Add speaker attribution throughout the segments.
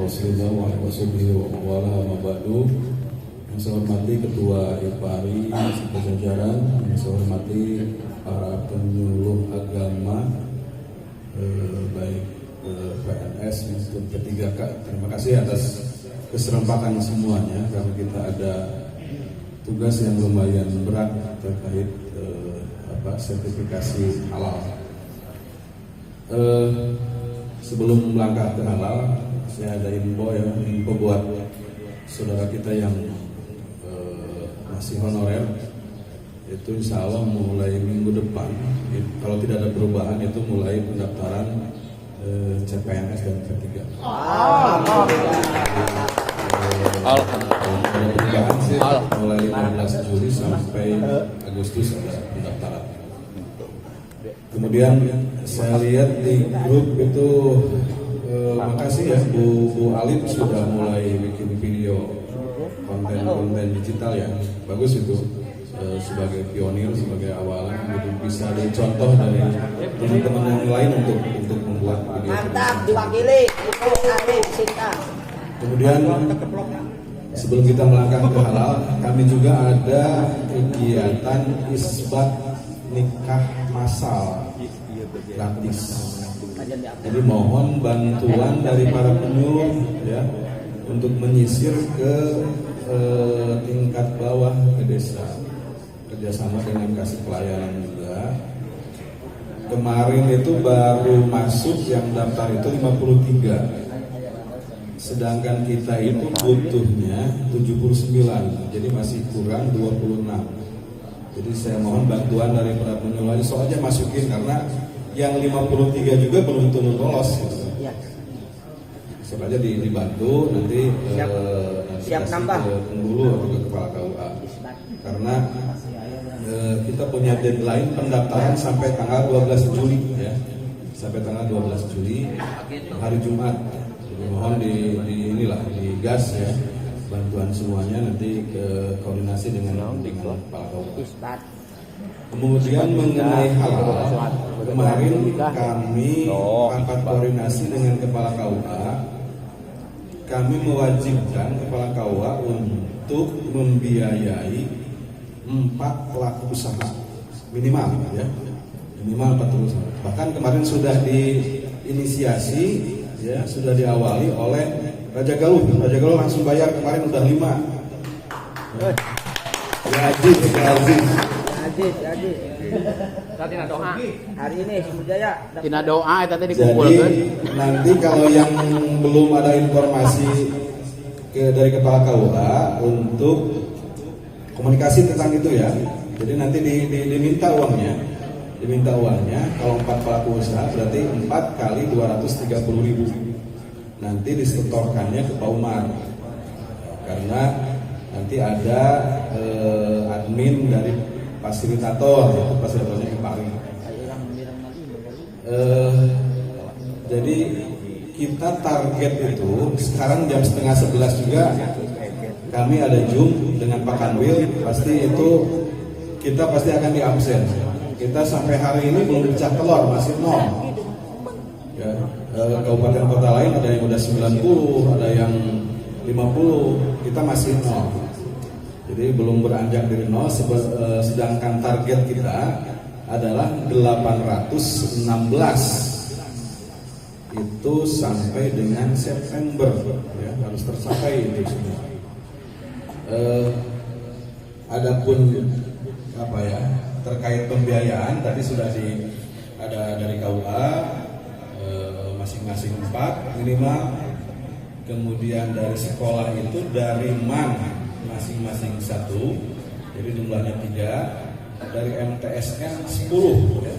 Speaker 1: Rasulullah wa ala mabadu. Yang saya hormati Ketua IPARI serta jajaran, yang saya hormati para penyuluh agama, baik PNS maupun P3K. Terima kasih atas keserempakan semuanya, karena kita ada tugas yang lumayan berat terkait sertifikasi halal. Sebelum melangkah ke halal, saya ada info buat saudara kita yang masih honorer. Itu insya Allah mulai minggu depan, kalau tidak ada perubahan, itu mulai pendaftaran CPNS dan P3. Mulai 15 Juli sampai Agustus ada pendaftaran. Kemudian saya lihat di grup itu, makasih ya Bu Alif sudah mulai bikin video konten digital ya, bagus itu. Sebagai pionir, sebagai awalan, gitu, bisa dicontoh dari teman-teman yang lain untuk membuat video.
Speaker 2: Mantap, diwakili itu Alif Sinta.
Speaker 1: Kemudian sebelum kita melangkah ke halal, kami juga ada kegiatan isbat nikah massal gratis. Jadi mohon bantuan dari para penyuluh ya untuk menyisir ke tingkat bawah ke desa, kerjasama dengan kasih pelayanan juga. Kemarin itu baru masuk yang daftar itu 53, sedangkan kita itu butuhnya 79, jadi masih kurang 26. Jadi saya mohon bantuan dari para penyuluh, soalnya masukin karena yang 53 juga belum tentu lolos gitu. Siapa aja dibantu nanti
Speaker 2: siap nambah
Speaker 1: ke Bengkulu atau ke Kepala KUA, karena kita punya deadline pendaftaran sampai tanggal 12 Juli ya, sampai tanggal 12 Juli hari Jumat. Jadi mohon di gas ya, bantuan semuanya nanti ke koordinasi dengan Kepala KUA. Kemudian mengenai halal, kemarin kami rapat koordinasi dengan Kepala KUA. Kami mewajibkan Kepala KUA untuk membiayai 4 pelaku usaha minimal ya, minimal 4 pelaku usaha. Bahkan kemarin sudah diinisiasi ya, sudah diawali oleh Raja Galuh. Raja Galuh langsung bayar kemarin udah 5 ya, Aziz.
Speaker 2: Tina doa hari ini Sumberjaya.
Speaker 3: Tina doa eta teh dikumpulkeun.
Speaker 1: Jadi nanti kalau yang belum ada informasi dari Kepala KUA untuk komunikasi tentang itu ya. Jadi nanti diminta uangnya. Kalau 4 pelaku usaha berarti 4 kali 230.000. Nanti disetorkannya ke Pak Umar. Karena nanti ada admin dari fasilitator, itu fasilitatornya kemarin. Jadi kita target itu sekarang jam 10:30 juga kami ada Zoom dengan Pak Kanwil, pasti itu kita pasti akan di absen. Kita sampai hari ini belum pecah telur, masih 0 ya. Kabupaten kota lain ada yang udah 90, ada yang 50, kita masih 0. Jadi belum beranjak dari 0, sedangkan target kita adalah 816. Itu sampai dengan September ya, harus tercapai itu semua. Adapun terkait pembiayaan tadi sudah ada dari KUA masing-masing 4 minimal. Kemudian dari sekolah itu dari MAN masing-masing 1, jadi jumlahnya 3. Dari MTSN 10 ya.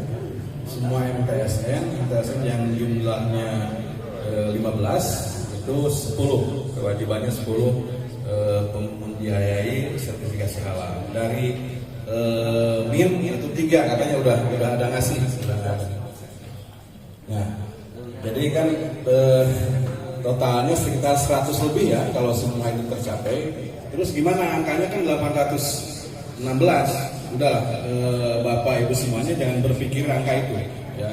Speaker 1: Semua MTSN yang jumlahnya 15 itu 10, kewajibannya 10 membiayai sertifikasi halal. Dari MIN itu 3 katanya udah ada ngasih. Nah, jadi kan totalnya sekitar 100 lebih ya kalau semua itu tercapai. Terus gimana angkanya kan 816. Udahlah, Bapak Ibu semuanya jangan berpikir angka itu ya.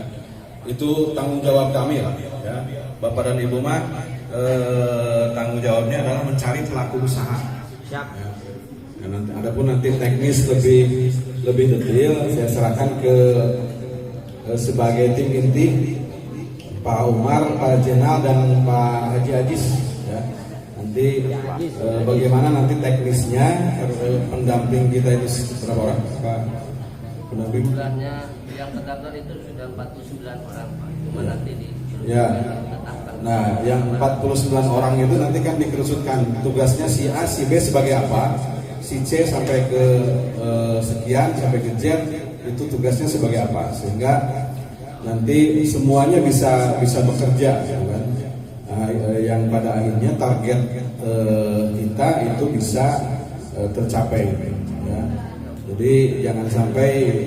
Speaker 1: Itu tanggung jawab kami lah ya. Bapak dan Ibu mah tanggung jawabnya adalah mencari pelaku usaha.
Speaker 2: Siap.
Speaker 1: Ya. Adapun nanti teknis lebih detail saya serahkan ke sebagai tim inti Pak Umar, Pak Jenal dan Pak Haji Ajis. Ya. Nanti bagaimana nanti teknisnya pendamping kita itu berapa orang Pak pendamping?
Speaker 4: Jumlahnya yang terdaftar itu sudah 49 orang Pak. Cuma nanti di
Speaker 1: Ya. Nah, yang 49 orang itu nanti kan dikerucutkan tugasnya si A, si B sebagai apa, si C sampai ke sekian sampai ke Z itu tugasnya sebagai apa, sehingga nanti semuanya bisa bekerja, gitu kan? Nah, yang pada akhirnya target kita itu bisa tercapai. Ya. Jadi jangan sampai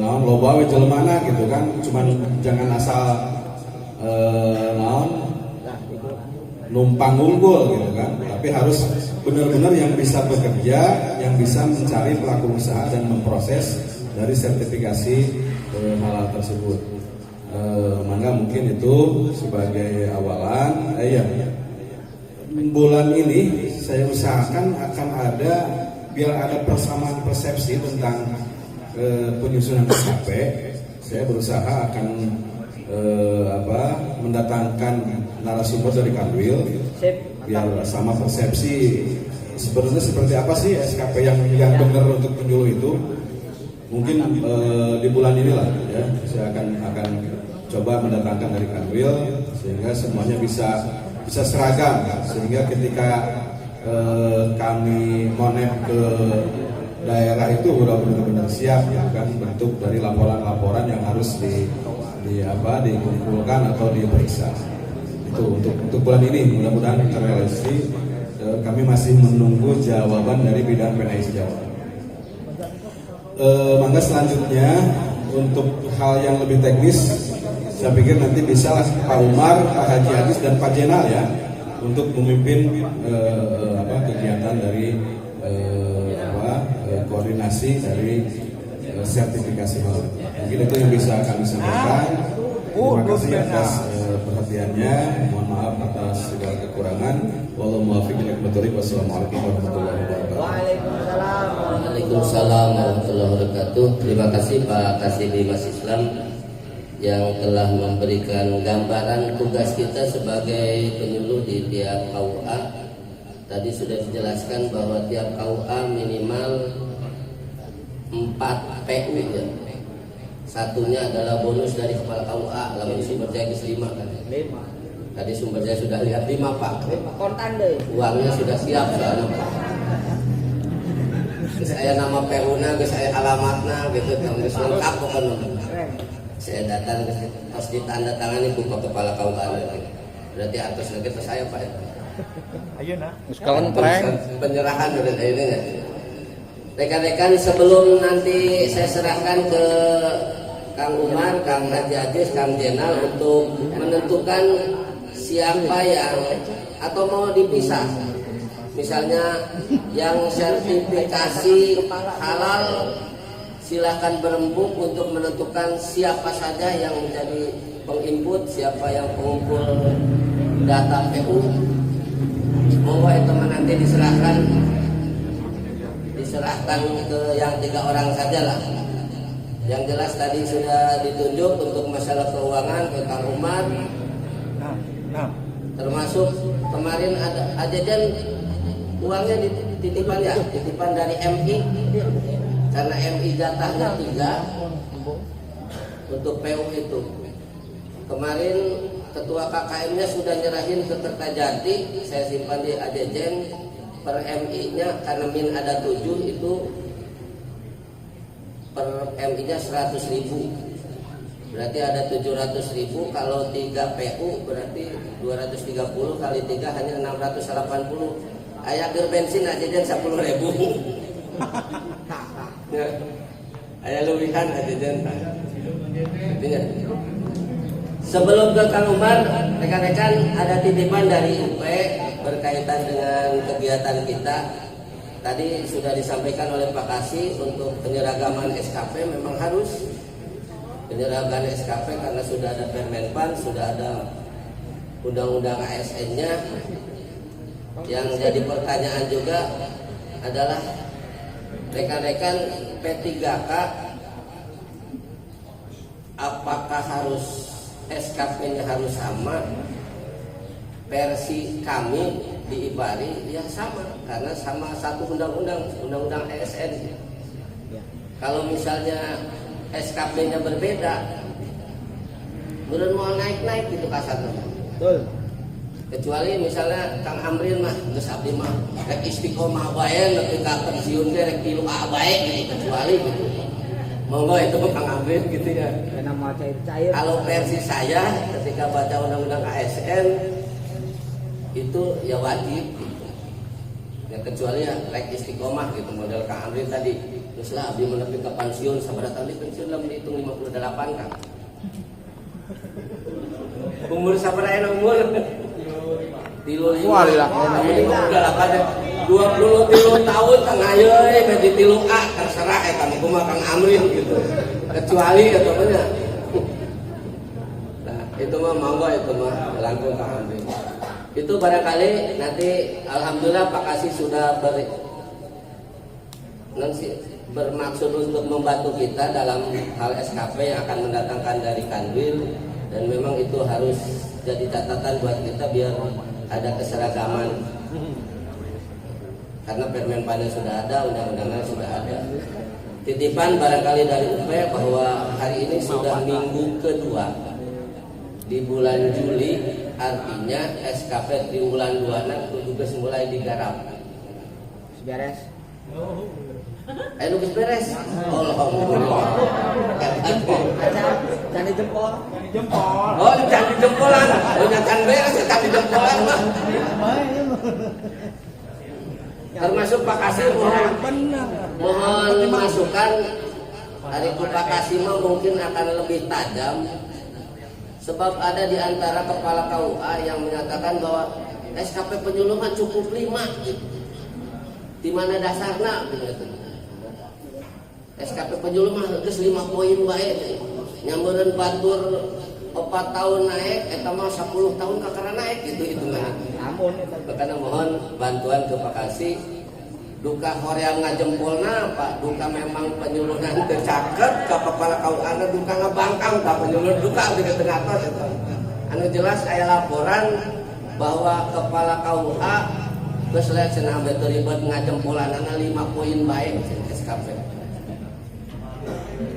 Speaker 1: loba we jelemana gitu kan, cuman jangan asal numpang unggul gitu kan, tapi harus benar-benar yang bisa bekerja, yang bisa mencari pelaku usaha dan memproses dari sertifikasi halal tersebut. Maka mungkin itu sebagai awalan. Bulan ini saya usahakan akan ada biar ada persamaan persepsi tentang penyusunan SKP. Saya berusaha akan mendatangkan narasumber dari Kanwil biar sama persepsi sebenarnya seperti apa sih SKP yang benar untuk penyuluh itu. Mungkin di bulan inilah ya saya akan coba mendatangkan dari Kanwil sehingga semuanya bisa seragam, sehingga ketika kami monet ke daerah itu udah benar-benar siap ya kan, bentuk dari laporan-laporan yang harus dikumpulkan atau diperiksa. Itu untuk bulan ini mudah-mudahan terrealisasi. Kami masih menunggu jawaban dari bidang PNIS Jawa. Maka selanjutnya untuk hal yang lebih teknis, saya pikir nanti bisa Pak Umar, Pak Haji Ajis dan Pak Jenal ya untuk memimpin kegiatan dari koordinasi dari sertifikasi halal. Mungkin itu yang bisa kami sampaikan. Terima kasih atas perhatiannya. Mohon maaf atas segala kekurangan. Wallahu muwaffiq ila aqwamit thoriq. Wassalamualaikum warahmatullahi wabarakatuh.
Speaker 4: Waalaikumsalam warahmatullahi wabarakatuh. Terima kasih Pak Kasidi Mas Islam yang telah memberikan gambaran tugas kita sebagai penyuluh di tiap KUA. Tadi sudah dijelaskan bahwa tiap KUA minimal 4 PU ya. Satunya adalah bonus dari kepala KUA, lalu sumber jaya ke-5 kan. 5. Tadi sumber jaya sudah lihat 5 Pak.
Speaker 2: 5 kontan deh.
Speaker 4: Uangnya sudah siap soalnya Pak. Saya nama PU-na, saya alamatnya gitu, geus lengkap pokoknya. Saya datang pas ditandatangani ku kepala KUA. Berarti atas lagi ke saya Pak.
Speaker 3: Ayeuna sekarang
Speaker 4: penyerahan udah ini ya. Rekan-rekan, sebelum nanti saya serahkan ke Kang Umar, Kang Haji Ajis, Kang Jenal untuk menentukan siapa yang atau mau dipisah. Misalnya yang sertifikasi halal silakan berembuk untuk menentukan siapa saja yang menjadi penginput, siapa yang pengumpul data PU. Mohon itu nanti diserahkan ke yang 3 orang saja lah. Yang jelas tadi sudah ditunjuk untuk masalah keuangan ke Kang Umar. Termasuk kemarin ada ajajan uangnya titipan ya, titipan dari MI. Karena MI jatahnya 3 untuk PU itu. Kemarin ketua KKM-nya sudah nyerahin ke Kertajati, saya simpan di ajajan. Per MI-nya karena min ada 7 itu per MI-nya 100.000. Berarti ada 700.000. Kalau 3 PU berarti 230 kali 3 hanya 680. Aya keur bensin aja dan 10.000. Ya. Aya lebihan aja dan. Artinya sebelum ke Kang Umar, rekan-rekan ada titipan dari UP berkaitan dengan kegiatan kita. Tadi sudah disampaikan oleh Pak Kasih untuk penyeragaman SKP memang harus penyeragaman SKP karena sudah ada Permenpan, sudah ada undang-undang ASN-nya. Yang jadi pertanyaan juga adalah rekan-rekan P3K, apakah harus SKP-nya harus sama? Versi kami di IBARI ya sama, karena sama satu undang-undang ASN. Kalau misalnya SKP-nya berbeda, menurut mau naik-naik gitu kasarnya.
Speaker 2: Betul.
Speaker 4: Kecuali misalnya Kang Amrin mah geus abdi mah rek istiqomah bae nepi ka pensiun ge rek 3 bae gitu, kecuali gitu. Monggo itu Kang Amrin gitu ya.
Speaker 2: Nama cair-cair.
Speaker 4: Kalau versi saya ketika baca undang-undang ASN itu ya wajib gitu. Ya kecuali ya rek istiqomah gitu, model Kang Amrin tadi. Terus lah abdi menepi ka pensiun sabaraha tahun pensiun lah dihitung 58 Kang. Umur sabaraha umur? 35.
Speaker 2: Wah, lilah.
Speaker 4: 23 tahun Kang ayeuna gaji 3A terserah kami kumaha Kang Amrin gitu. Kecuali atau bener. Nah, itu mah monggo itu mah langkung Kang Amrin. Itu barangkali nanti alhamdulillah Pak Kasih sudah bermaksud untuk membantu kita dalam hal SKP yang akan mendatangkan dari Kanwil, dan memang itu harus jadi catatan buat kita biar ada keseragaman, karena Permenpannya sudah ada, undang-undangnya sudah ada. Titipan barangkali dari UP bahwa hari ini sudah minggu kedua di bulan Juli, artinya SKP di bulan 2 itu juga mulai digarap.
Speaker 2: Beres.
Speaker 4: Ayo geus beres. Alhamdulillah.
Speaker 2: Candi jempol.
Speaker 4: Oh, candi jempolan. Oh, can beres candi jempolan mah. Termasuk Pak Kasih mohon masukan dari Pak Kasih mah mungkin akan lebih tajam, sebab ada di antara kepala KUA yang menyatakan bahwa SKP penyuluhan cukup 5 gitu. Di mana dasarnya gitu. SKP penyuluhan geus 5 poin bae. Nyameureun batur 4 tahun naik, eta mah 10 tahun kakara naik gitu hitungannya.
Speaker 2: Amun
Speaker 4: Makanya mohon bantuan ke Pak Kasih. Duka hoream ngajempolna Pak, duka memang penyuluhan teu caket ka kepala KUA, duka ngabangkang ka penyuluh duka di tengah tos eta. Anu jelas aya laporan bahwa kepala KUA geus lihat cenah betul ribet ngajempolanana 5 poin bae SKP.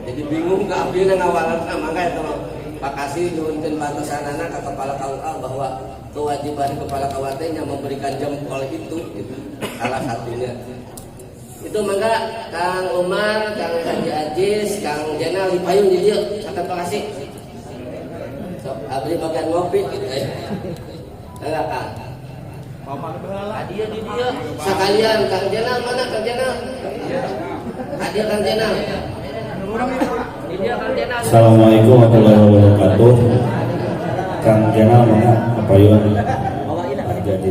Speaker 4: Jadi bingung ka abdi ngawalan mangga eta Pak Kasih nyuwunkeun bantusanana ka kepala KUA bahwa kewajiban kepala KUA nya memberikan jempol itu gitu. Salah satunya. Itu mangga Kang Umar, Kang Haji Ajis, Kang Jenal di payung di dieu. Sakan Pak Kasih. Sok abdi bagian ngopi gitu ya. Enggak Kang. Hadiah di dia. Sekalian Kang Jenal mana Kang Jenal? Hadiah Kang Jenal.
Speaker 5: Assalamualaikum warahmatullahi wabarakatuh. Kang Jenal mana? Apa yun? Jadi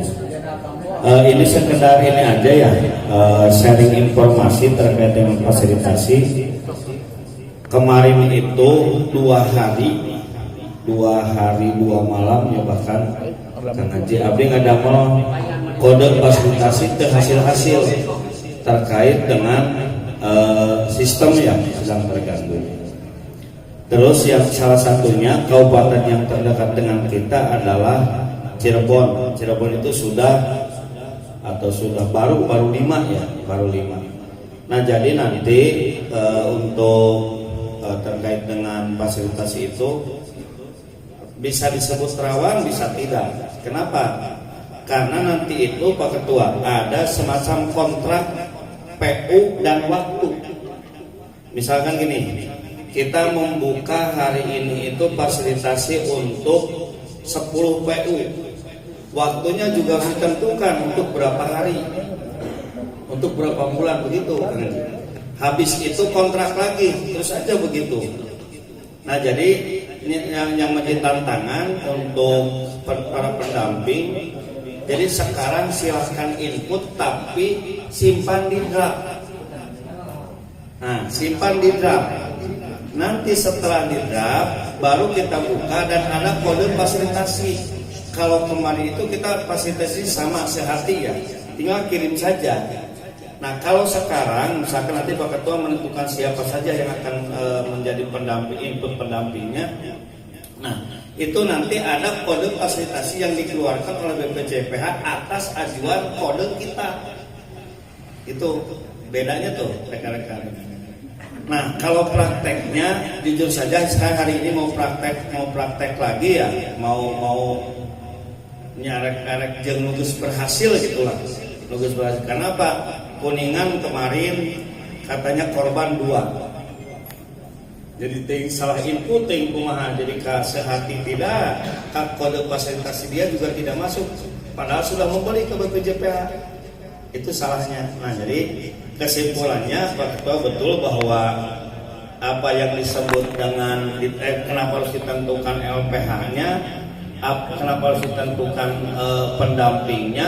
Speaker 5: ini sekedar ini aja ya, sharing informasi terkait dengan fasilitasi. Kemarin itu 2 hari 2 malam ya, bahkan Kang Haji Abdi ngadamel kode fasilitasi hasil terkait dengan sistem yang sedang terganggu. Terus yang salah satunya kabupaten yang terdekat dengan kita adalah Cirebon. Cirebon itu sudah baru 5 ya, baru 5. Nah jadi nanti untuk terkait dengan fasilitasi itu bisa disebut rawan, bisa tidak. Kenapa? Karena nanti itu Pak Ketua ada semacam kontrak PU dan waktu. Misalkan gini, kita membuka hari ini itu fasilitasi untuk 10 PU. Waktunya juga harus ditentukan untuk berapa hari, untuk berapa bulan begitu. Habis itu kontrak lagi, terus aja begitu. Nah jadi yang menjadi tantangan untuk para pendamping. Jadi sekarang silahkan input tapi simpan di draft. Nah, simpan di draft. Nanti setelah di draft baru kita buka dan ada kode fasilitasi. kalau kemarin itu kita fasilitasi sama sehati ya, tinggal kirim saja. Nah kalau sekarang misalkan nanti Pak Ketua menentukan siapa saja yang akan menjadi pendamping, input pendampingnya. Nah itu nanti ada kode fasilitasi yang dikeluarkan oleh BPJPH atas ajuan kode kita. Itu bedanya tuh rekan-rekan. Nah kalau prakteknya jujur saja saya hari ini mau praktek lagi ya, mau nyarek jeung nugus berhasil gitulah. Nugus berhasil. Karena apa? Kuningan kemarin katanya korban 2. Jadi ting salah input ting kumaha, jadi sehati tidak, kode fasilitasi dia juga tidak masuk. Padahal sudah membeli ke BPJPH. Itu salahnya. Nah jadi kesimpulannya Pak Ketua betul bahwa apa yang disebut dengan kenapa harus ditentukan LPH-nya, kenapa harus ditentukan pendampingnya,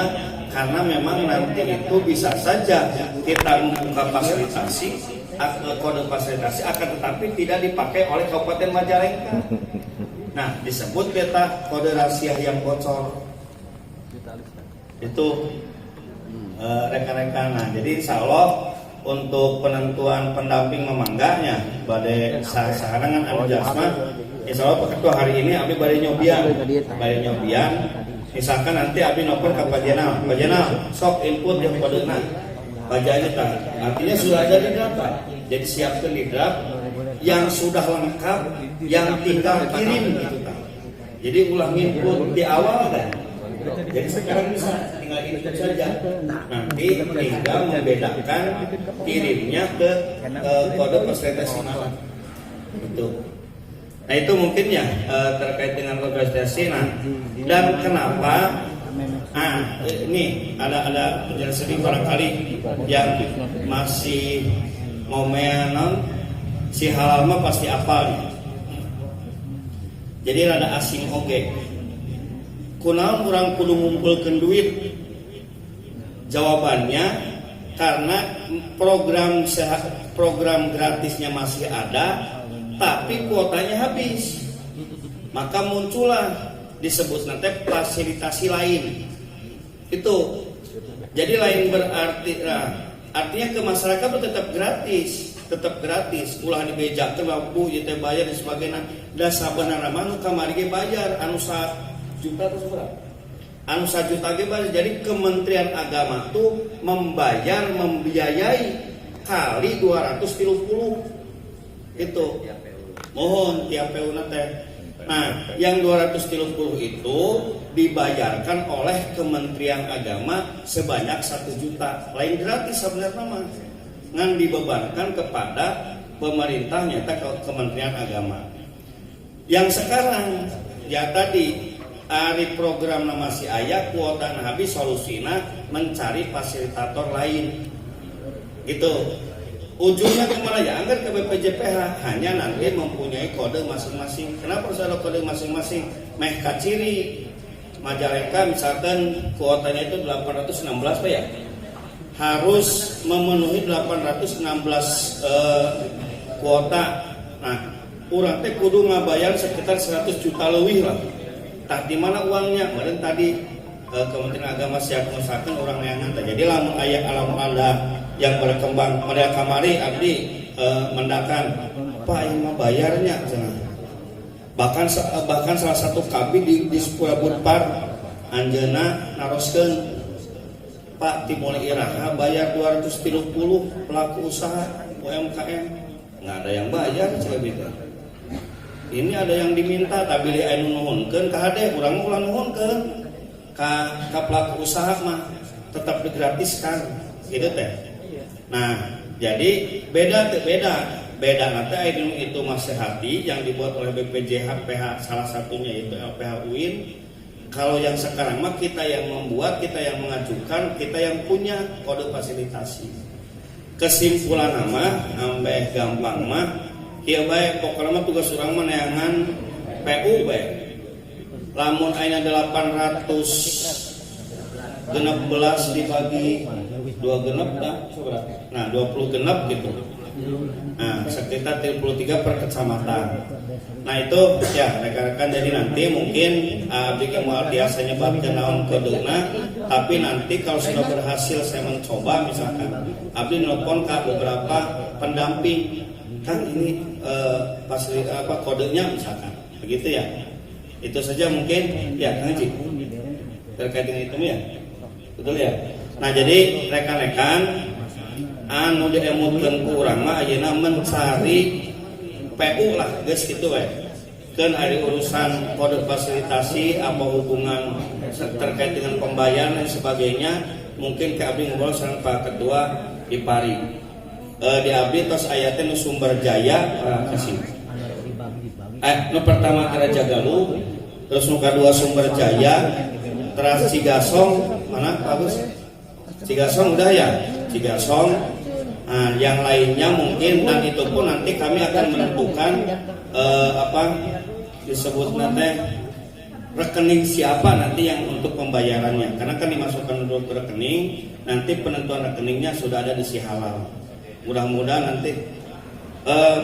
Speaker 5: karena memang nanti itu bisa saja kita membuka fasilitasi, kode fasilitasi akan tetapi tidak dipakai oleh Kabupaten Majalengka. Nah disebut beta kode rahasia yang bocor itu. Rekan-rekan, nah jadi insya Allah untuk penentuan pendamping memangganya badai sarangan anu jasma, insya Allah Pak Ketua hari ini Abi badai nyobian, misalkan nanti Abi nopor ke Pak Jenal, sok input yang kodena, bacanya tak, artinya sudah ada di draft, jadi siapkan di draft yang sudah lengkap, yang tinggal kirim gitu kan, jadi ulang input di awal kan. Jadi sekarang bisa tinggal input saja. Nanti tinggal membedakan kirimnya ke kode fasilitasi mana. Itu. Nah itu mungkin ya terkait dengan kode fasilitasi. Nah dan kenapa? Nah ini ada penjelasan barangkali yang masih ngomenan si halal mah pasti apal. Jadi rada asing oge. Kunaon urang kudu ngumpulkeun duit? Jawabannya karena program gratisnya masih ada, tapi kuotanya habis. Maka muncullah disebut nanti fasilitasi lain. Itu. Jadi lain berarti artinya ke masyarakat tetap gratis. Ulah dibejakeun waktu ieu teh bayar dan sebagainya. Da sabenerna mah nu kamari ge bayar anu juta atau seberapa? Anu 1 juta ge jadi Kementerian Agama tuh membiayai kali 230 itu. Mohon tiap PU teh. Nah, yang 230 itu dibayarkan oleh Kementerian Agama sebanyak 1 juta. Lain gratis sebenarnya mah. Ngan dibebankan kepada pemerintah nyata Kementerian Agama. Yang sekarang ya tadi ari program nama si ayah kuota habis solusina mencari fasilitator lain gitu. Ujungnya kemana ya? Anggar ke BPJPH hanya nanti mempunyai kode masing-masing. Kenapa harus ada kode masing-masing? Meh kaciri Majalengka misalkan kuotanya itu 816 Pak ya, harus memenuhi 816 kuota. Nah urang teh kudu ngabayar sekitar 100 juta lebih lah. Tak di mana uangnya? Kemarin tadi Kementerian Agama siap mengusahakan orang neangan. Jadi lamun aya alam ada yang berkembang pada kamari abdi mendakan Pak ini mah bayarnya bahkan salah satu kabin di Sepura Budpar anjeuna naroskeun Pak timulai iraha bayar 230 pelaku usaha UMKM nggak ada yang bayar cek gitu. Ini ada yang diminta tapi dia anu nuhunkeun ka hade urang ulah nuhunkeun ka pelaku usaha mah tetap digratiskan gitu teh. Nah, jadi beda nanti itu masih hati yang dibuat oleh BPJPH salah satunya itu LPH UIN. Kalau yang sekarang mah kita yang membuat, kita yang mengajukan, kita yang punya kode fasilitasi. Kesimpulan nama ambeh gampang mah ieu bae pokokna mah tugas urang mah neangan PU bae. Lamun aya 816 dibagi 2 genep dah seberapa? Nah 20 genep gitu. Nah, sekitar 33 per kecamatan. Nah itu ya rekan-rekan, jadi nanti mungkin abdi kemual biasanya nyebarkan naon kodena, tapi nanti kalau sudah berhasil saya mencoba misalkan abdi nelpon ke beberapa pendamping, kan ini kodenya misalkan begitu ya. Itu saja mungkin ya Kang Haji terkait dengan itu ya, betul ya. Nah jadi rekan-rekan anu diemutkeun ku urang mah ayeuna mencari PU lah geus kitu we. Keun ari urusan kode fasilitasi apa hubungan terkait dengan pembayaran dan sebagainya, mungkin ke abdi ngobrol sareng Pak Ketua di Pari. Di abdi tos aya teh nu Sumber Jaya kasih. Nu pertama Raja Galuh, terus nu kadua Sumber Jaya, terus Cigasong, mana bagus? Cigasong udah ya? Cigasong. Nah, yang lainnya mungkin, dan itu pun nanti kami akan menentukan disebut nanti rekening siapa nanti yang untuk pembayarannya, karena kan dimasukkan untuk rekening, nanti penentuan rekeningnya sudah ada di Si Halal. Mudah-mudahan nanti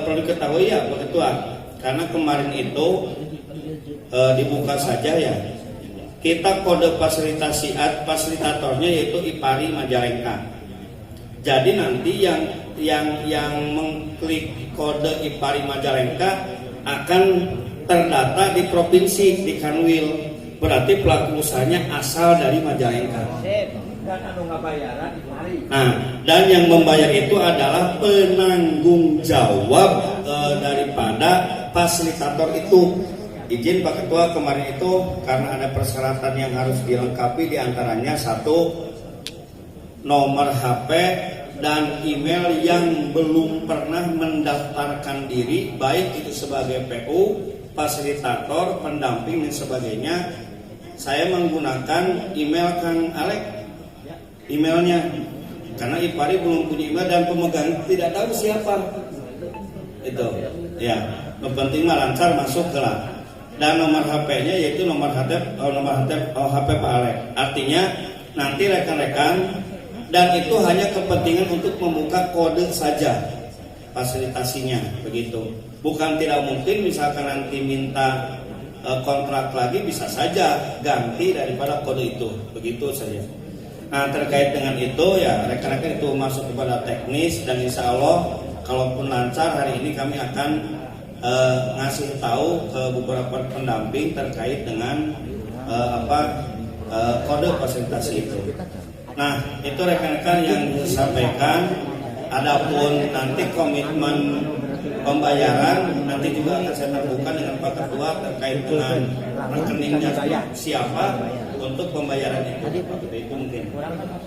Speaker 5: perlu diketahui ya Pak Ketua, karena kemarin itu dibuka saja ya, kita kode fasilitatornya yaitu IPARI Majalengka. Jadi nanti yang mengklik kode IPARI Majalengka akan terdata di provinsi di Kanwil. Berarti pelaku usahanya asal dari Majalengka. Nah, dan yang membayar itu adalah penanggung jawab daripada fasilitator itu. Izin Pak Ketua, kemarin itu karena ada persyaratan yang harus dilengkapi, diantaranya satu, nomor HP dan email yang belum pernah mendaftarkan diri, baik itu sebagai PU, fasilitator, pendamping dan sebagainya. Saya menggunakan email Kang Alek, emailnya, karena IPARI belum punya email dan pemegang tidak tahu siapa. Itu, ya, yang penting mah lancar masuk ke lah. Dan nomor HP-nya yaitu nomor HP Pak Alek. Artinya nanti rekan-rekan, dan itu hanya kepentingan untuk membuka kode saja fasilitasinya begitu. Bukan tidak mungkin misalkan nanti minta kontrak lagi, bisa saja ganti daripada kode itu, begitu saja. Nah terkait dengan itu ya rekan-rekan, itu masuk kepada teknis, dan insya Allah kalaupun lancar hari ini kami akan ngasih tahu ke beberapa pendamping terkait dengan kode fasilitasi itu. Nah, itu rekan-rekan yang disampaikan. Adapun nanti komitmen pembayaran nanti juga akan saya tentukan dengan Pak Ketua terkait dengan rekeningnya siapa untuk pembayaran itu. Itu mungkin.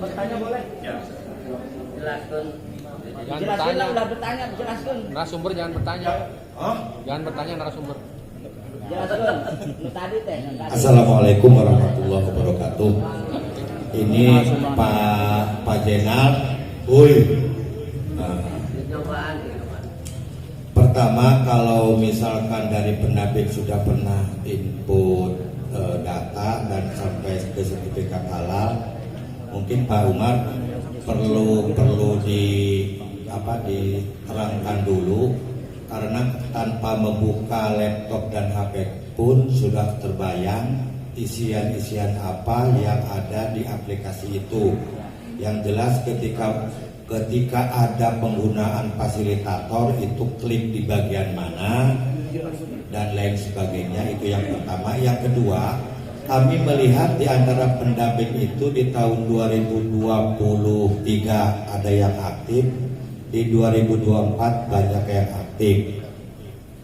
Speaker 2: Bertanya boleh?
Speaker 5: Ya.
Speaker 4: Jelaskan.
Speaker 3: Jangan
Speaker 2: Jelaskan
Speaker 3: bertanya.
Speaker 2: lah, udah bertanya, jelaskan.
Speaker 3: Narasumber jangan bertanya. Jangan bertanya narasumber.
Speaker 2: Jelaskan. Tadi teh.
Speaker 1: Assalamualaikum warahmatullahi wabarakatuh. Ini Pak Jenal. Pertama, kalau misalkan dari pendamping sudah pernah input data dan sampai ke sertifikat halal, mungkin Pak Umar perlu diterangkan dulu, karena tanpa membuka laptop dan HP pun sudah terbayang isian-isian apa yang ada di aplikasi itu. Yang jelas ketika ada penggunaan fasilitator itu klik di bagian mana dan lain sebagainya, itu yang pertama. Yang kedua, kami melihat di antara pendamping itu di tahun 2023 ada yang aktif, di 2024 banyak yang aktif.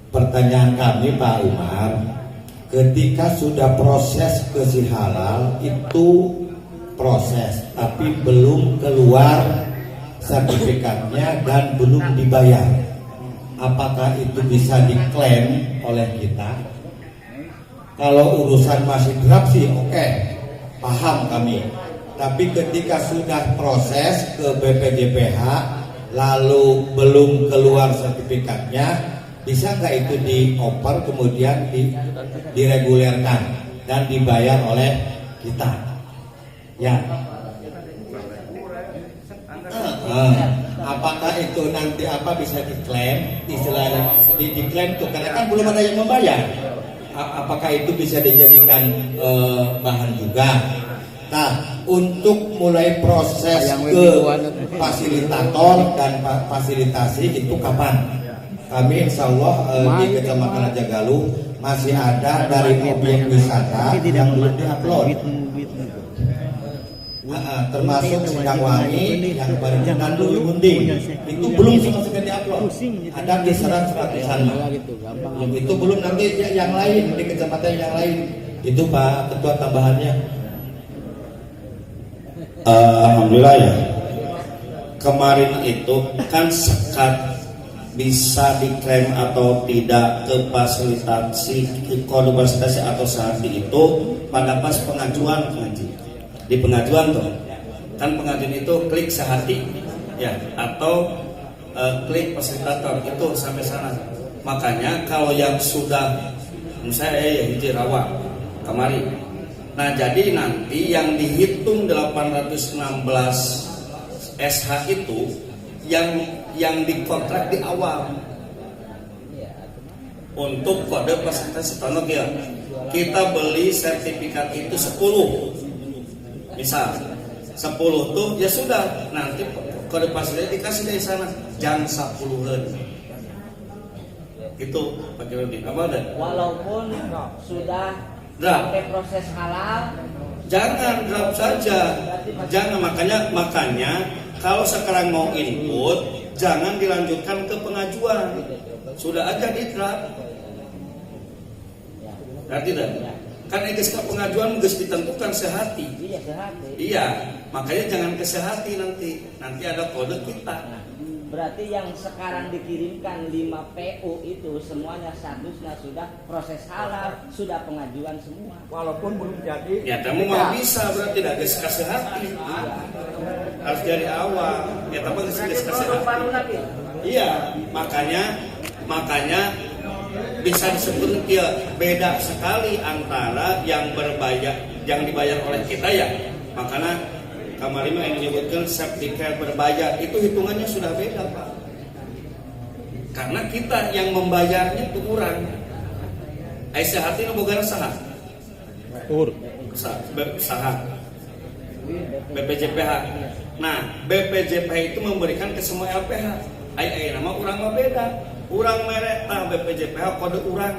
Speaker 1: Pertanyaan kami Pak Umar, ketika sudah proses ke Si Halal itu proses, tapi belum keluar sertifikatnya dan belum dibayar, apakah itu bisa diklaim oleh kita? Kalau urusan masih draft sih oke, paham kami. Tapi ketika sudah proses ke BPJPH lalu belum keluar sertifikatnya, bisa nggak itu dioper kemudian diregulerkan dan dibayar oleh kita? Ya.
Speaker 6: apakah itu nanti bisa diklaim, istilahnya diklaim tuh karena kan belum ada yang membayar. Apakah itu bisa dijadikan bahan juga? Nah, untuk mulai proses ke fasilitator dan fasilitasi itu kapan? Kami insya Allah di Kecamatan Rajagaluh masih ada dari objek wisata yang belum diupload, termasuk Sindangwangi yang Barengan Dulu Gunting itu belum sama sekali diupload. Ada kisaran 100-an, itu belum, nanti yang lain di kecamatan yang lain itu Pak Ketua tambahannya.
Speaker 5: Alhamdulillah ya. Kemarin itu kan sekat bisa diklaim atau tidak ke fasilitasi, ke kode fasilitasi atau sehati itu pada pas pengajuan pengaji. Di pengajuan tuh kan pengajuan itu klik sehati ya atau klik fasilitator itu sampai sana. Makanya kalau yang sudah misalnya hiji rawa kemari, nah jadi nanti yang dihitung 816 SH itu yang dikontrak di awal untuk kode fasilitasi. Contoh ya, kita beli sertifikat itu 10, misal 10 tuh ya sudah, nanti kode fasilitasi dikasih dari sana jam 10-an itu pakai lebih apa ada.
Speaker 2: Walaupun sudah
Speaker 5: Drap.
Speaker 2: sampai proses halal,
Speaker 5: Jangan drop saja, jangan, makanya kalau sekarang mau input jangan dilanjutkan ke pengajuan, sudah aja di drop. Berarti dah, kan eges ke pengajuan harus ditentukan sehati.
Speaker 2: iya sehati.
Speaker 5: Iya, makanya jangan ke sehati nanti ada kode kita.
Speaker 2: Nah, berarti yang sekarang dikirimkan 5 PO itu semuanya statusnya sudah proses halal, sudah pengajuan semua.
Speaker 3: Walaupun belum jadi.
Speaker 5: Ya kamu mau bisa berarti tidak ke sehati. Harus dari awal. Ya tapi nggak ke sehati. Iya, makanya bisa disebut ya beda sekali antara yang dibayar oleh kita ya. Makanya kemarin yang menyebutkan safety care berbayar itu hitungannya sudah beda Pak. Karena kita yang membayarnya itu kurang. Aisyah nu boga saha? Saha. BPJPH. Nah, BPJPH itu memberikan ke semua LPH. Ai nama urang mah beda. Urang merek BPJPH kode urang.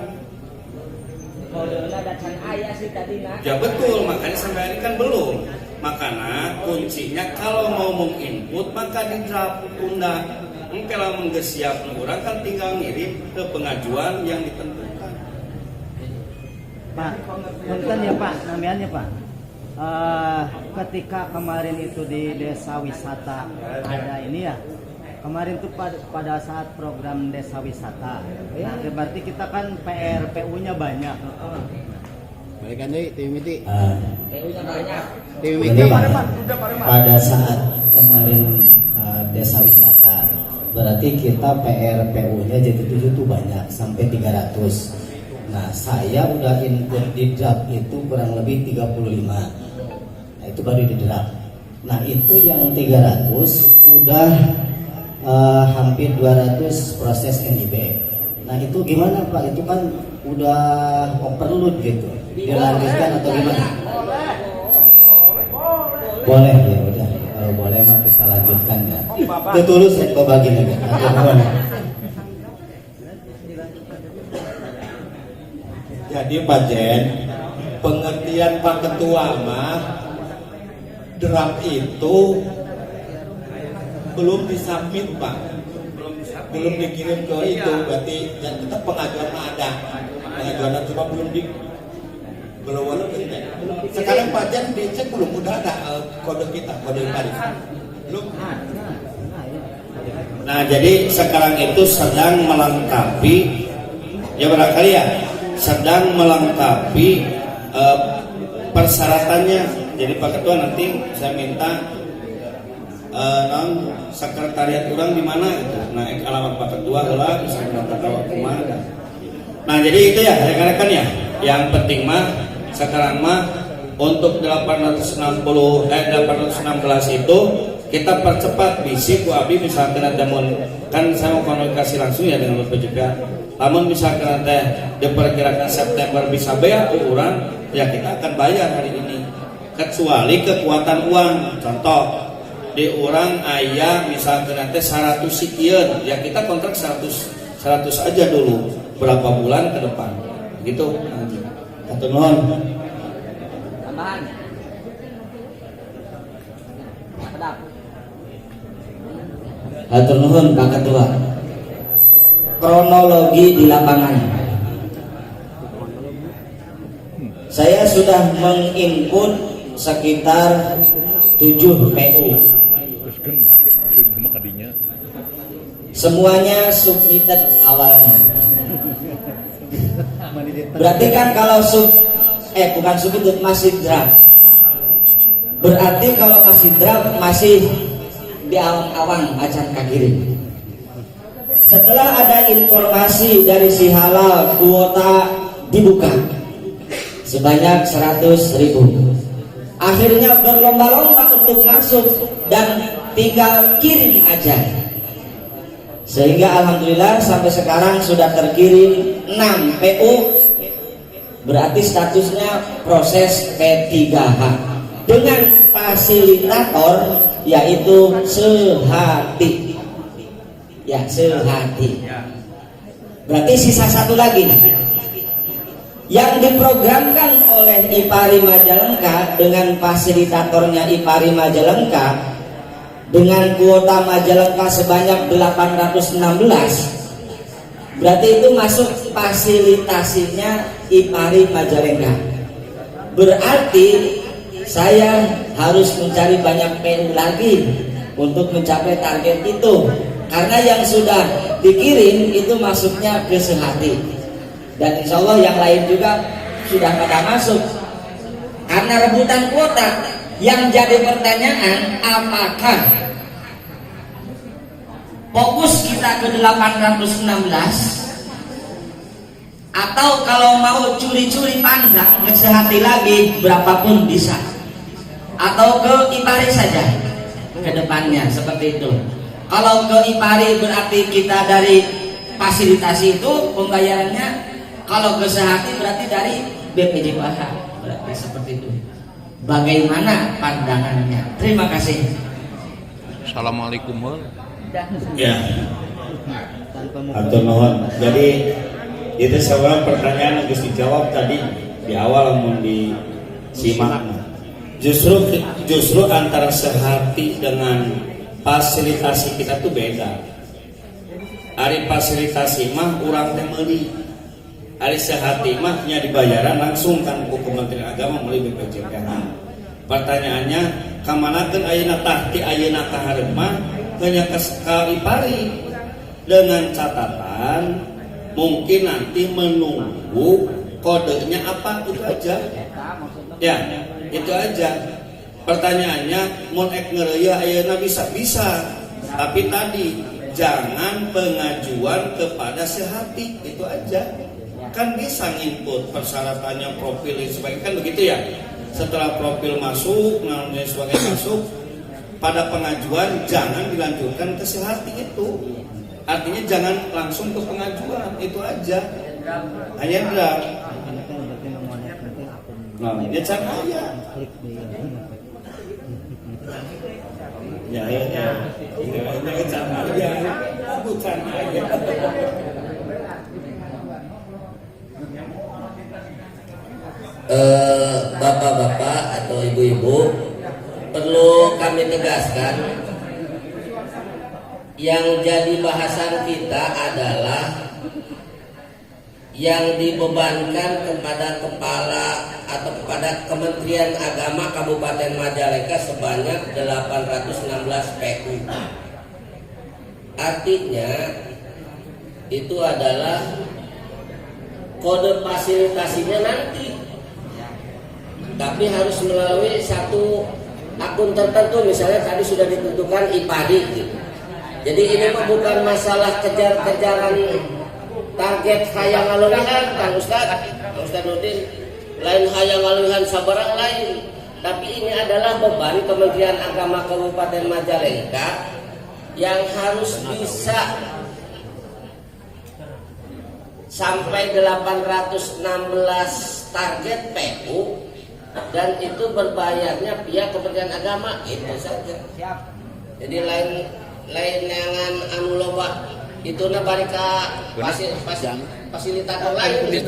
Speaker 2: Kodenya datang ayah sih tadi nak.
Speaker 5: Ya betul, makanya sampai ini kan belum. Makanya kuncinya kalau mau menginput maka di draft undang. Kalau menggesiap orang kan tinggal ngirim ke pengajuan yang ditentukan.
Speaker 7: Pak, punten ya Pak, namanya Pak. Ketika kemarin itu di desa wisata ada ini ya. Kemarin tuh pada saat program desa wisata. Nah, berarti kita kan PRPU-nya banyak.
Speaker 3: Balikan deh, tim itu.
Speaker 2: PO-nya banyak.
Speaker 3: Tim
Speaker 8: Ini
Speaker 3: itu.
Speaker 8: pada saat kemarin desa wisata, berarti kita PRPU-nya jadi 7 tuh banyak sampai 300. Nah, saya udah input di draft itu kurang lebih 35. Nah, itu baru di draft. Nah, itu yang 300 udah hampir 200 proses NIB. Nah, itu gimana Pak? Itu kan udah overload gitu. Dilanjutkan atau gimana? Boleh ya udah, kalau boleh mah kita lanjutkan ya. Ketulus ya kau bagi lagi.
Speaker 6: Jadi Pak Jen, pengertian Pak Ketua mah draft itu belum disubmit Pak, belum dikirim ke itu, berarti yang tetap pengajuan mah ada, pengajuan cuma belum di sekarang Pak Jan dicek belum, udah ada kode kita, kode tarif belum.
Speaker 5: Nah jadi sekarang itu sedang melengkapi, ya barangkali ya, sedang melengkapi persyaratannya. Jadi Pak Ketua nanti saya minta sekretariat orang di mana gitu. Nah alamat Pak Ketua lah bisa mendapat kemana. Nah jadi itu ya rekan-rekan ya, yang penting mah sekarang mah untuk 816 itu kita percepat bisi ku abdi misalkan nanti kan saya mau komunikasi langsung ya dengan Bapak juga. Namun misalkan nanti diperkirakan September bisa bayar orang, ya kita akan bayar hari ini. Kecuali kekuatan uang, contoh di orang ayah misalkan nanti 100 sekian, ya kita kontrak 100 aja dulu berapa bulan ke depan, gitu. Atau non
Speaker 2: Tambahan. Pedap.
Speaker 8: Hatur nuhun Pak Ketua. Kronologi di lapangan. Saya sudah menginput sekitar 7 PU. Semuanya submitted awalnya. Berarti kan kalau bukan submitted, masih draft. Berarti kalau masih draft, masih di awang-awang acan kakirim. Setelah ada informasi dari si halal, kuota dibuka sebanyak 100.000. Akhirnya berlomba-lomba untuk masuk dan tinggal kirim aja. Sehingga alhamdulillah sampai sekarang sudah terkirim 6 PU. Berarti statusnya proses P3H dengan fasilitator yaitu Sehati. Ya, Sehati. Berarti sisa satu lagi yang diprogramkan oleh IPARI Majalengka dengan fasilitatornya IPARI Majalengka dengan kuota Majalengka sebanyak 816. Berarti itu masuk fasilitasinya IPARI Majalengka. Berarti saya harus mencari banyak PU lagi untuk mencapai target itu. Karena yang sudah dikirim itu masuknya ke Sehati. Dan insya Allah yang lain juga sudah pada masuk. Karena rebutan kuota, yang jadi pertanyaan apakah fokus kita ke 816 atau kalau mau curi-curi pandang ke Sehati lagi berapapun bisa, atau ke IPARI saja ke depannya seperti itu. Kalau ke IPARI berarti kita dari fasilitasi itu pembayarannya, kalau ke Sehati berarti dari BPJPH, berarti seperti itu. Bagaimana pandangannya? Terima kasih.
Speaker 3: Assalamualaikum.
Speaker 5: Ya. Atau nuhun. Jadi itu sebenarnya pertanyaan yang harus dijawab tadi di awal mau disimak. Justru antara Sehati dengan fasilitasi kita tuh beda. Ari fasilitasi mah urang teh meuli. Ari Sehati mah nya dibayaran langsung kan ku Kementerian Agama meuli BPJPH. Pertanyaannya, kamanakeun ayeuna tah ti ayeuna ka hareup mah hanya ka IPARI dengan catatan mungkin nanti menunggu kodenya apa, itu aja. Ya, itu aja. Pertanyaannya, mun ek ngeureuy ayeuna bisa, tapi tadi jangan pengajuan kepada Sehati, itu aja. Kan bisa nginput persyaratannya, profil dan sebagainya, kan begitu ya. Setelah profil masuk, namanya sebagai masuk, pada pengajuan jangan dilanjutkan ke Sehati itu. Artinya jangan langsung ke pengajuan, itu aja. Hanya draft. Nah, ya cara aja. Ya. Bukan aja.
Speaker 4: Bapak-bapak atau ibu-ibu, perlu kami tegaskan, yang jadi bahasan kita adalah yang dibebankan kepada kepala atau kepada Kementerian Agama Kabupaten Majalengka sebanyak 816 PU. Artinya itu adalah kode fasilitasinya nanti, tapi harus melalui satu akun tertentu, misalnya tadi sudah ditentukan IPARI gitu. Jadi ini mah bukan masalah kejar-kejaran target hayang ngalulihan, Kang Ustad Nudin, lain hayang ngalulihan sabarang lain. Tapi ini adalah beban Kementerian Agama Kabupaten Majalengka yang harus bisa sampai 816 target PU, dan itu berbayarnya pihak Kementerian Agama, itu saja. Jadi lain yangan anu loba itu barika fasilitator lain.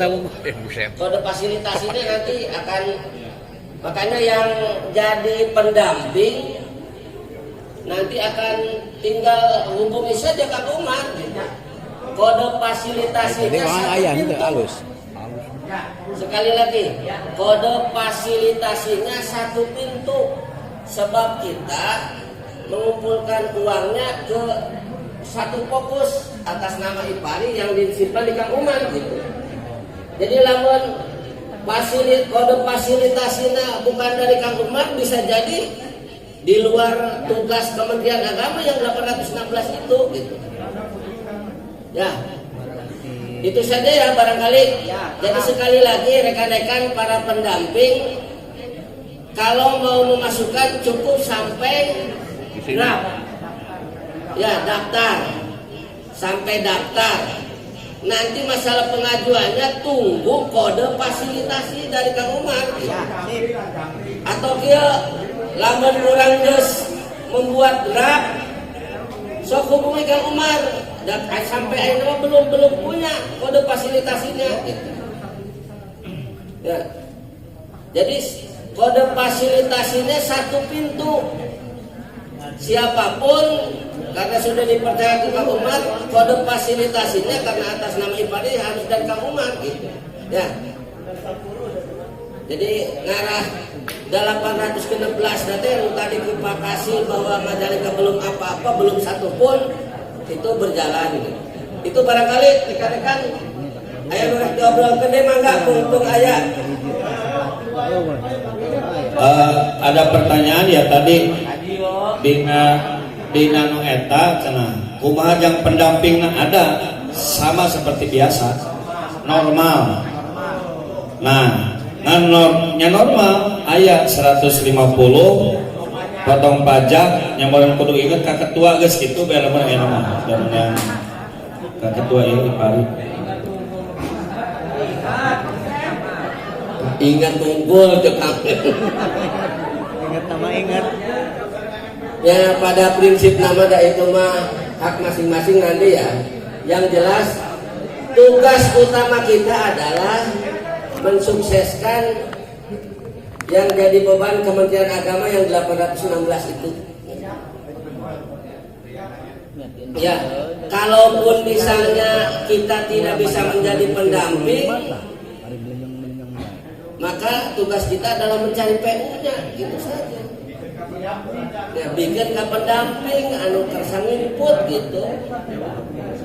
Speaker 4: Kode fasilitasinya nanti akan, makanya yang jadi pendamping nanti akan tinggal hubungi saja Kak Umar. Kode fasilitasinya satu pintu. Sekali lagi, kode fasilitasinya satu pintu, sebab kita mengumpulkan uangnya ke satu fokus atas nama Ipari yang disimpan di Kang Umar gitu. Jadi lamun kode fasilitasinya bukan dari Kang Umar, bisa jadi di luar tugas Kementerian Agama yang 816 itu gitu. Ya, itu saja ya barangkali. Jadi sekali lagi rekan-rekan para pendamping, kalau mau memasukkan cukup sampai draft. Ya, daftar. Sampai daftar. Nanti masalah pengajuannya tunggu kode fasilitasi dari Kang Umar. Atau dia lamun kurang geus membuat draft, sok hubungi Kang Umar. Dan sampai akhirnya belum punya kode fasilitasinya. Gitu. Ya. Jadi kode fasilitasinya satu pintu. Siapapun karena sudah dipercaya ke Kang Umar, kode fasilitasinya karena atas nama Ipari harus dari Kang Umar gitu. Ya. Jadi ngarah 816 nanti yang tadi kita kasih bahwa Majalengka belum apa-apa, belum satu pun itu berjalan gitu. Itu barangkali rekan-rekan aya nu diobrol gede mangga untuk aya.
Speaker 5: Ada pertanyaan ya tadi dina nu eta cenah kumaha jang pendampingna ada sama seperti biasa normal. Nah, normal aya 150 potong pajak yang baru kudu inget ka ketua geus kitu bener bener enak mah dan ka ketua ieu Ipari
Speaker 4: Ingat tunggul cekak.
Speaker 7: Ingat nama ingat.
Speaker 4: Ya pada prinsip nama itu mah hak masing-masing nanti ya. Yang jelas tugas utama kita adalah mensukseskan yang jadi beban Kementerian Agama yang 816 itu. Ya, kalaupun misalnya kita tidak bisa menjadi pendamping, maka tugas kita adalah mencari PU-nya, gitu saja. Ya, bikin ke pendamping, anu kersang input gitu.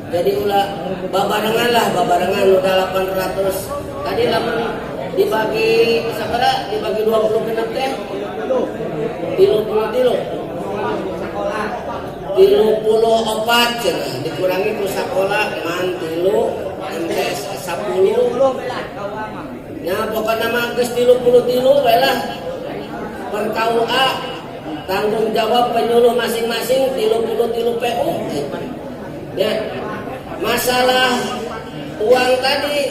Speaker 4: Jadi ulah babarengan udah 800. Tadi 8 dibagi sabaraha? Dibagi 20 genep teh. 34 cenah dikurangi ku sakola man 3 MTS 10. Ya pokoknya mah geus 33 we lah. Per KUA tanggung jawab penyuluh masing-masing 33 PU. Ya. Masalah uang tadi,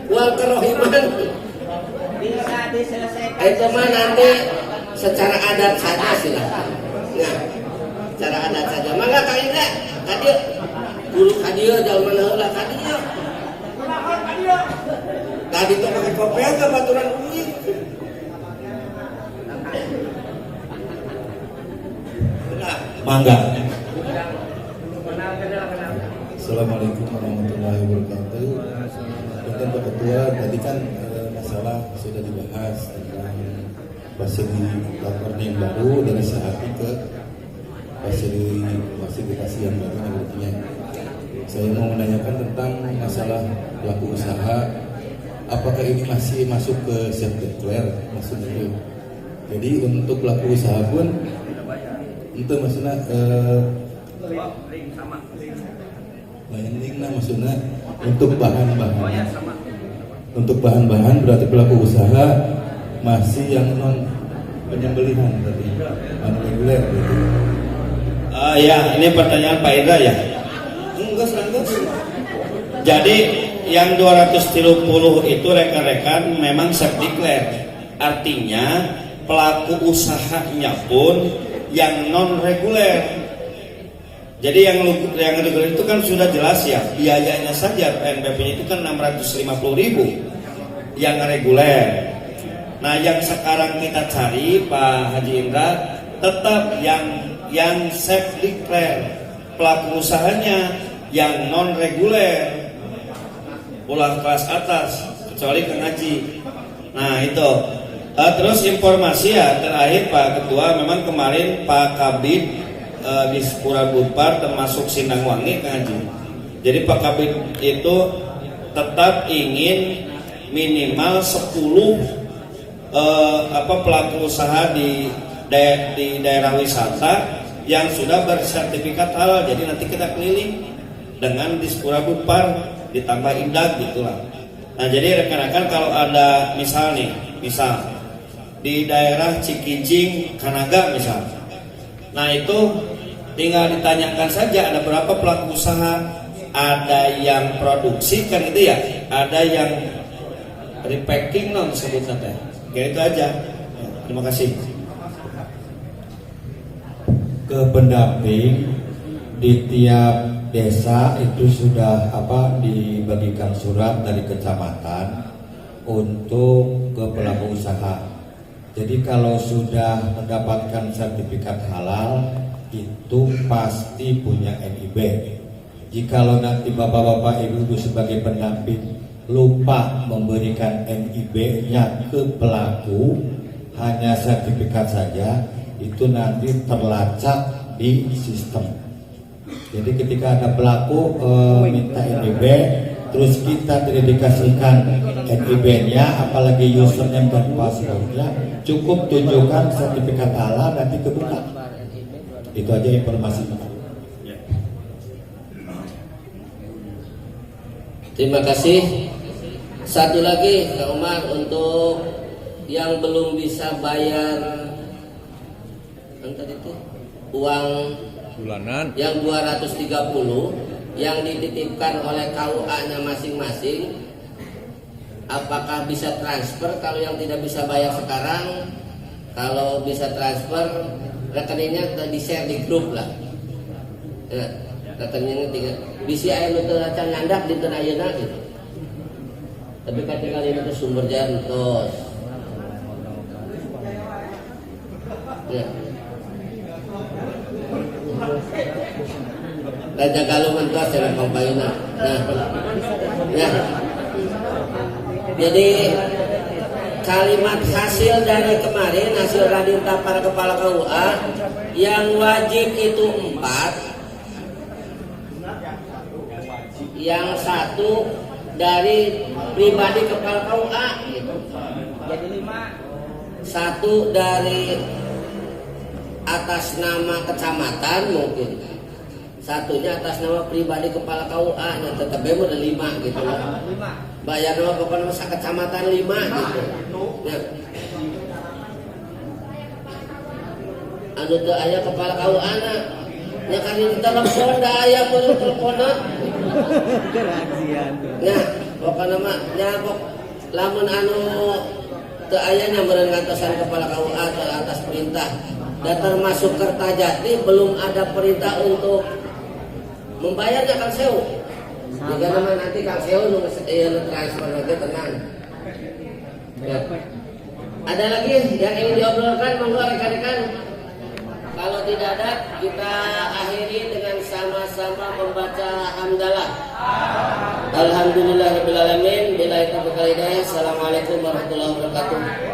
Speaker 4: uang kerohiman
Speaker 2: bisa diselesaikan.
Speaker 4: itu mah nanti secara adat saja silakan. Nah, secara adat saja. Mangga Kang Indra, kadieu guru kadieu jauh mana heula kadieu. Tadi tuh pakai kopiah ke baturan unik.
Speaker 5: mangga.
Speaker 1: Assalamualaikum warahmatullahi wabarakatuh. Untuk Pak Ketua, tadi kan masalah sudah dibahas tentang fasilitas yang baru dari sehati ke fasilitasi yang baru nantinya. Saya mau menanyakan tentang masalah pelaku usaha. Apakah ini masih masuk ke self-declare? Maksudnya jadi untuk pelaku usaha pun itu maksudnya maksudnya untuk bahan-bahan Untuk bahan-bahan berarti pelaku usaha masih yang non penyembelihan tadi, non reguler gitu.
Speaker 5: Ya, ini pertanyaan Pak Indra ya.
Speaker 1: Enggak.
Speaker 5: Jadi yang 230 itu rekan-rekan memang self declare. Artinya pelaku usahanya pun yang non reguler. Jadi yang reguler itu kan sudah jelas ya, biayanya saja PNBP itu kan 650.000 yang reguler. Nah, yang sekarang kita cari Pak Haji Indra tetap yang self declare, pelaku usahanya yang non reguler, ulah kelas atas kecuali Kang Haji. Nah itu. Terus informasi ya terakhir Pak Ketua, memang kemarin Pak Kabid di Pura Bupar termasuk Sindangwangi Kang Haji. Jadi Pak Kabid itu tetap ingin minimal 10 pelaku usaha di daerah wisata yang sudah bersertifikat halal. Jadi nanti kita keliling dengan di Pura Bupar ditambah indak gitulah. Nah jadi rekan-rekan kalau ada misal di daerah Cikijing, Kanaga misal, nah itu tinggal ditanyakan saja ada berapa pelaku usaha, ada yang produksi kan itu ya, ada yang repacking non sebutnya teh. Kayak itu aja. Ya, terima kasih.
Speaker 6: Ke pendamping di tiap desa itu sudah dibagikan surat dari kecamatan untuk ke pelaku usaha. Jadi kalau sudah mendapatkan sertifikat halal itu pasti punya NIB. Jikalau nanti bapak-bapak ibu sebagai pendamping lupa memberikan NIB-nya ke pelaku, hanya sertifikat saja, itu nanti terlacak di sistem. Jadi ketika ada pelaku minta NIB, terus kita tidak dikasihkan NIB-nya, apalagi username dan passwordnya, cukup tunjukkan sertifikat halal, nanti kebuka. Itu aja informasinya.
Speaker 4: Terima kasih. Satu lagi Kak Umar, untuk yang belum bisa bayar uang
Speaker 3: bulanan
Speaker 4: yang 230 yang dititipkan oleh KUA-nya masing-masing, apakah bisa transfer? Kalau yang tidak bisa bayar sekarang, kalau bisa transfer, rekeningnya di share di grup lah. Nah, rekeningnya bisa aya nu teu acan nyandak dinten ayeuna gitu. Tapi ketika ini itu sumber jantos. Ya. Raja kalau mentos dengan pambayuna. Nah, ya. Jadi kalimat hasil dari kemarin, hasil radinta para kepala KUA yang wajib itu 4, yang 1 dari pribadi kepala KUA gitu.
Speaker 2: Jadi 5.
Speaker 4: 1 dari atas nama kecamatan mungkin, 1-nya atas nama pribadi kepala KUA, yang tetap bemo ada 5 gitu lah.
Speaker 2: 5.
Speaker 4: Bayar nama pokoknya masa kecamatan 5 gitu. Nah, anu teu aya kepala KUA na, nya kan di telepon da aya baru teleponna. Nah, pokoknya mah nya lamun anu teu aya nya meureun ngantosan kepala KUA atau atas perintah. Dan termasuk Kertajati belum ada perintah untuk membayarnya Kang Sewu. Jika nama nanti Kang Sewu nu transfer lagi tenang. Ya. Ada lagi yang ingin diobrolkan, monggo rekan-rekan. Kalau tidak ada, kita akhiri dengan sama-sama membaca hamdalah. Alhamdulillahirabbil alamin. Billahi taufiq wal hidayah. Assalamualaikum warahmatullahi wabarakatuh.